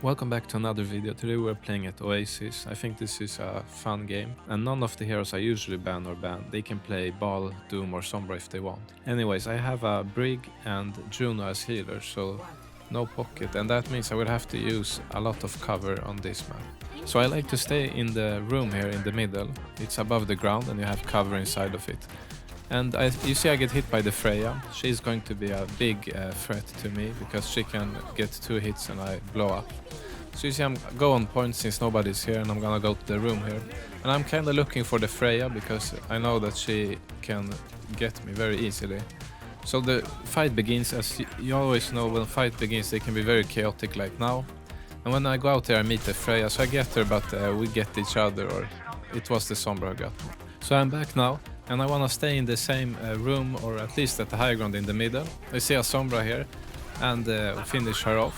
Welcome back to another video. Today we're playing at Oasis. I think this is a fun game and none of the heroes I usually ban or ban. They can play Ball, Doom or Sombra if they want. Anyways, I have a Brig and Juno as healers, so no pocket, and that means I will have to use a lot of cover on this map. So I like to stay in the room here in the middle. It's above the ground and you have cover inside of it. And you see I get hit by the Freja. She's going to be a big threat to me because she can get 2 hits and I blow up. So you see I'm go on point since nobody's here and I'm gonna go to the room here. And I'm kinda looking for the Freja because I know that she can get me very easily. So the fight begins, as you always know when fight begins they can be very chaotic like now. And when I go out there I meet the Freja, so I get her but we get each other, or it was the Sombra who got me. So I'm back now. And I want to stay in the same room, or at least at the high ground in the middle. I see a Sombra here and finish her off.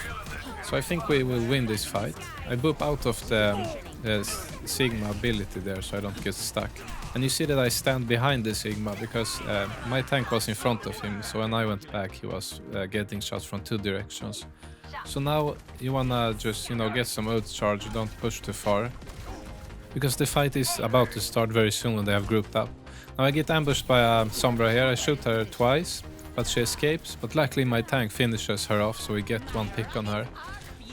So I think we will win this fight. I boop out of the Sigma ability there so I don't get stuck. And you see that I stand behind the Sigma because my tank was in front of him. So when I went back he was getting shots from 2 directions. So now you want to just get some ult charge, don't push too far. Because the fight is about to start very soon when they have grouped up. Now I get ambushed by a Sombra here, I shoot her twice, but she escapes, but luckily my tank finishes her off, so we get 1 pick on her.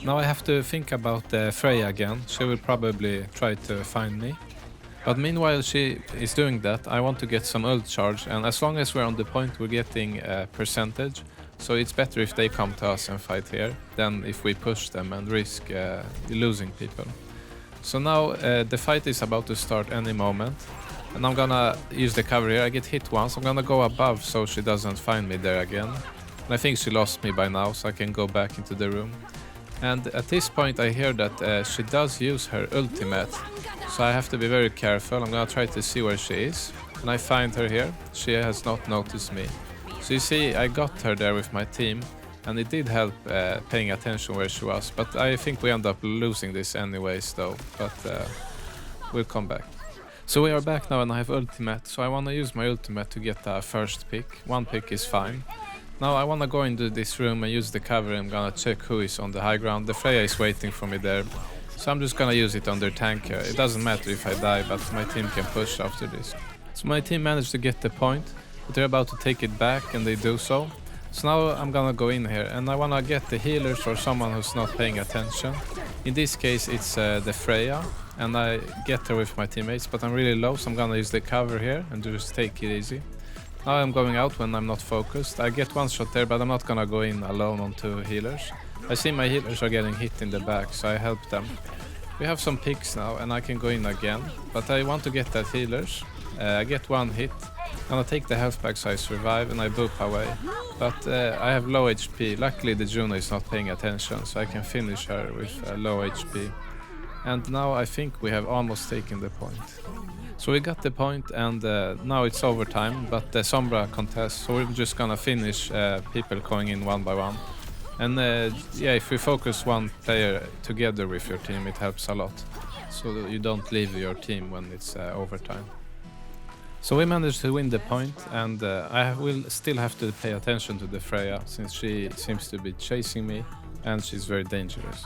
Now I have to think about Freja again, she will probably try to find me. But meanwhile she is doing that, I want to get some ult charge, and as long as we're on the point we're getting a percentage, so it's better if they come to us and fight here, than if we push them and risk losing people. So now the fight is about to start any moment. And I'm gonna use the cover here. I get hit once. I'm gonna go above so she doesn't find me there again. And I think she lost me by now, so I can go back into the room. And at this point I hear that she does use her ultimate. So I have to be very careful. I'm gonna try to see where she is. And I find her here. She has not noticed me. So you see, I got her there with my team. And it did help paying attention where she was. But I think we end up losing this anyways though. But we'll come back. So we are back now and I have ultimate, so I want to use my ultimate to get the first pick. 1 pick is fine. Now I want to go into this room and use the cover. I'm gonna check who is on the high ground. The Freja is waiting for me there, so I'm just gonna use it on their tank here. It doesn't matter if I die, but my team can push after this. So my team managed to get the point, but they're about to take it back and they do so. So now I'm gonna go in here and I wanna get the healers or someone who's not paying attention. In this case it's the Freja. And I get her with my teammates, but I'm really low, so I'm gonna use the cover here and just take it easy. Now I'm going out when I'm not focused. I get 1 shot there, but I'm not gonna go in alone on 2 healers. I see my healers are getting hit in the back, so I help them. We have some picks now, and I can go in again, but I want to get that healers. I get 1 hit, and I take the health pack so I survive, and I boop away. But I have low HP. Luckily the Juno is not paying attention, so I can finish her with low HP. And now I think we have almost taken the point. So we got the point and now it's overtime, but the Sombra contest, so we're just gonna finish people going in 1 by 1. And yeah, if we focus 1 player together with your team, it helps a lot. So that you don't leave your team when it's overtime. So we managed to win the point, and I will still have to pay attention to the Freja since she seems to be chasing me and she's very dangerous.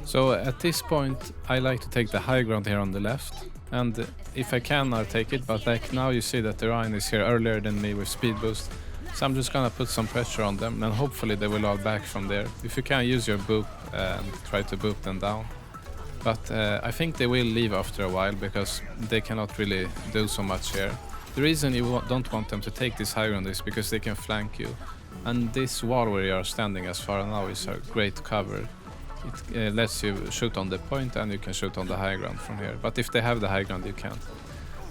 So at this point I like to take the high ground here on the left, and if I can I'll take it, but like now you see that the Rhine is here earlier than me with speed boost, so I'm just gonna put some pressure on them and hopefully they will all back from there. If you can, use your boop and try to boop them down, but I think they will leave after a while because they cannot really do so much here. The reason you don't want them to take this high ground is because they can flank you, and this wall where you are standing as far now is a great cover. It lets you shoot on the point and you can shoot on the high ground from here. But if they have the high ground you can't.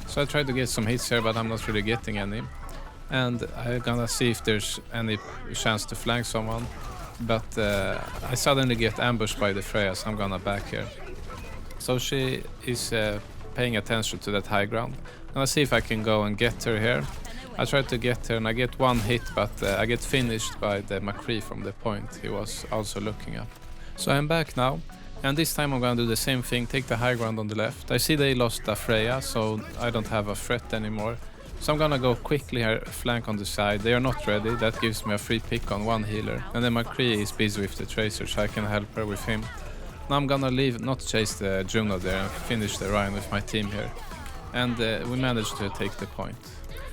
So I try to get some hits here, but I'm not really getting any. And I'm gonna see if there's any chance to flank someone. But I suddenly get ambushed by the Freja, so I'm gonna back here. So she is paying attention to that high ground. And I'll see if I can go and get her here. I try to get her and I get 1 hit, but I get finished by the mcree from the point. He was also looking up. So I'm back now, and this time I'm gonna do the same thing, take the high ground on the left. I see they lost a Freja, so I don't have a threat anymore. So I'm gonna go quickly here, flank on the side. They are not ready, that gives me a free pick on 1 healer. And then mcree is busy with the tracer, so I can help her with him. Now I'm gonna leave, not chase the Juno there and finish the Rhine with my team here. And we managed to take the point.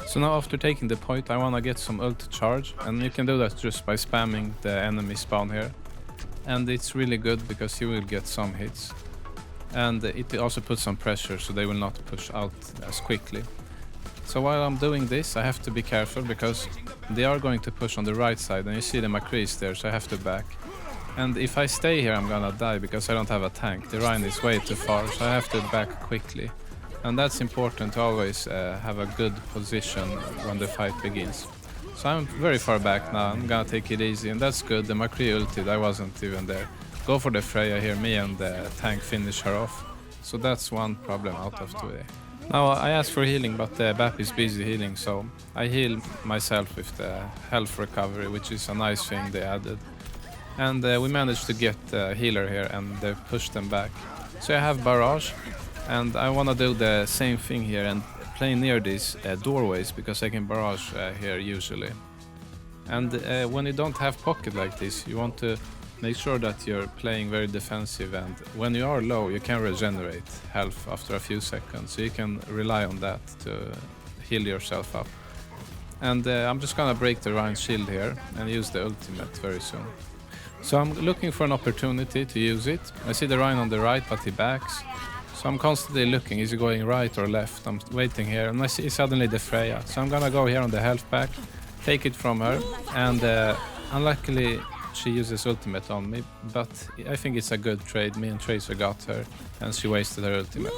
So now after taking the point I wanna get some ult charge, and you can do that just by spamming the enemy spawn here. And it's really good because you will get some hits. And it also puts some pressure so they will not push out as quickly. So while I'm doing this I have to be careful because they are going to push on the right side, and you see the mcree is there, so I have to back. And if I stay here I'm gonna die because I don't have a tank. The Rhine is way too far, so I have to back quickly. And that's important to always have a good position when the fight begins. So I'm very far back now, I'm gonna take it easy, and that's good. The mcree ulted, I wasn't even there. Go for the Freja here, me and the tank finish her off. So that's one problem out of today. Now I asked for healing, but the BAP is busy healing, so I heal myself with the health recovery, which is a nice thing they added. And we managed to get the healer here and they pushed them back. So I have barrage, and I want to do the same thing here and play near these doorways because I can barrage here usually. And when you don't have pocket like this, you want to make sure that you're playing very defensive, and when you are low you can regenerate health after a few seconds, so you can rely on that to heal yourself up. And I'm just gonna break the Rhine shield here and use the ultimate very soon. So I'm looking for an opportunity to use it. I see the Rhine on the right, but he backs. So I'm constantly looking, is he going right or left? I'm waiting here, and I see suddenly the Freja. So I'm gonna go here on the health pack, take it from her, and unluckily she uses ultimate on me, but I think it's a good trade. Me and Tracer got her, and she wasted her ultimate.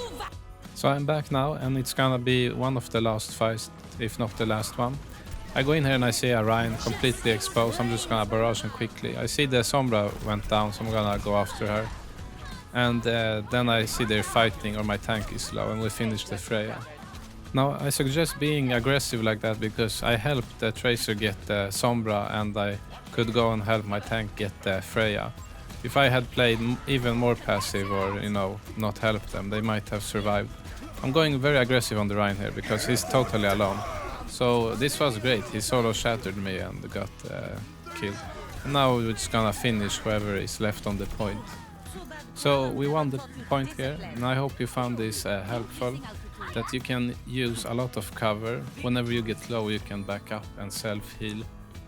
So I'm back now, and it's gonna be one of the last fights, if not the last one. I go in here and I see a Rhine completely exposed. I'm just gonna barrage him quickly. I see the Sombra went down, so I'm gonna go after her. And then I see they're fighting, or my tank is low, and we finish the Freja. Now I suggest being aggressive like that because I helped the Tracer get the Sombra, and I could go and help my tank get the Freja. If I had played even more passive, or not helped them, they might have survived. I'm going very aggressive on the Rhine here because he's totally alone. So this was great. He solo shattered me and got killed. And now we're just gonna finish whoever is left on the point. So we won the point here, and I hope you found this helpful. That you can use a lot of cover. Whenever you get low you can back up and self-heal.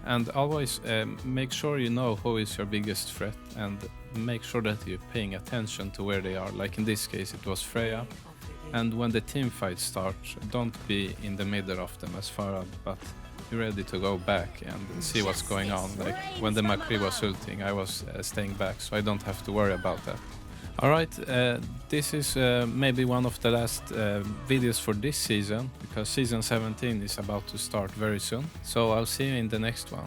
And always make sure you know who is your biggest threat, and make sure that you're paying attention to where they are. Like in this case it was Freja. And when the team fight starts, don't be in the middle of them as Pharah, but be ready to go back and see what's going on. Like when the mcree was ulting, I was staying back, so I don't have to worry about that. Alright, this is maybe one of the last videos for this season, because season 17 is about to start very soon. So I'll see you in the next one.